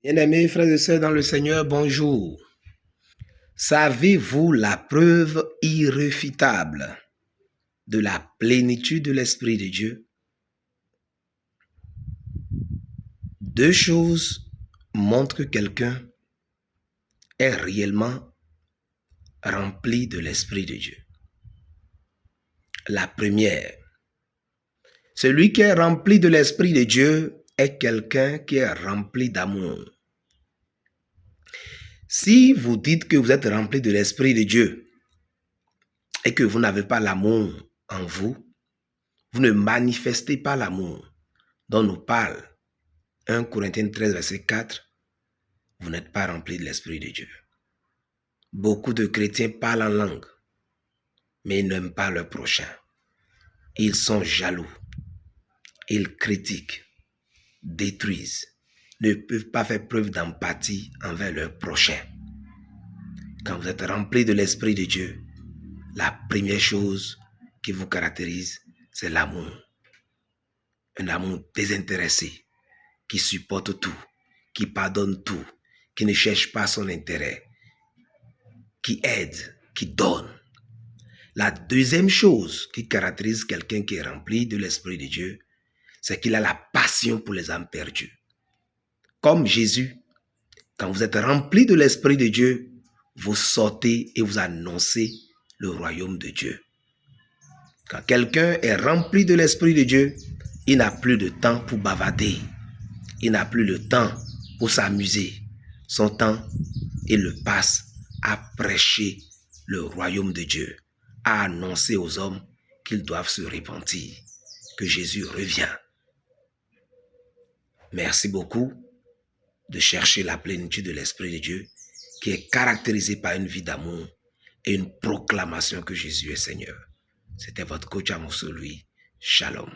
Bien-aimés frères et sœurs dans le Seigneur, bonjour. Savez-vous la preuve irréfutable de la plénitude de l'Esprit de Dieu? Deux choses montrent que quelqu'un est réellement rempli de l'Esprit de Dieu. La première, celui qui est rempli de l'Esprit de Dieu est quelqu'un qui est rempli d'amour. Si vous dites que vous êtes rempli de l'Esprit de Dieu et que vous n'avez pas l'amour en vous, vous ne manifestez pas l'amour dont nous parle 1 Corinthiens 13, verset 4, vous n'êtes pas rempli de l'Esprit de Dieu. Beaucoup de chrétiens parlent en langue, mais ils n'aiment pas leur prochain. Ils sont jaloux, ils critiquent, détruisent, ne peuvent pas faire preuve d'empathie envers leur prochain. Quand vous êtes rempli de l'Esprit de Dieu, la première chose qui vous caractérise, c'est l'amour. Un amour désintéressé, qui supporte tout, qui pardonne tout, qui ne cherche pas son intérêt, qui aide, qui donne. La deuxième chose qui caractérise quelqu'un qui est rempli de l'Esprit de Dieu, c'est qu'il a la passion pour les âmes perdues. Comme Jésus, quand vous êtes rempli de l'Esprit de Dieu, vous sortez et vous annoncez le royaume de Dieu. Quand quelqu'un est rempli de l'Esprit de Dieu, il n'a plus de temps pour bavarder. Il n'a plus le temps pour s'amuser. Son temps, il le passe à prêcher le royaume de Dieu, à annoncer aux hommes qu'ils doivent se repentir, que Jésus revient. Merci beaucoup de chercher la plénitude de l'Esprit de Dieu qui est caractérisée par une vie d'amour et une proclamation que Jésus est Seigneur. C'était votre coach Amos Louis. Shalom.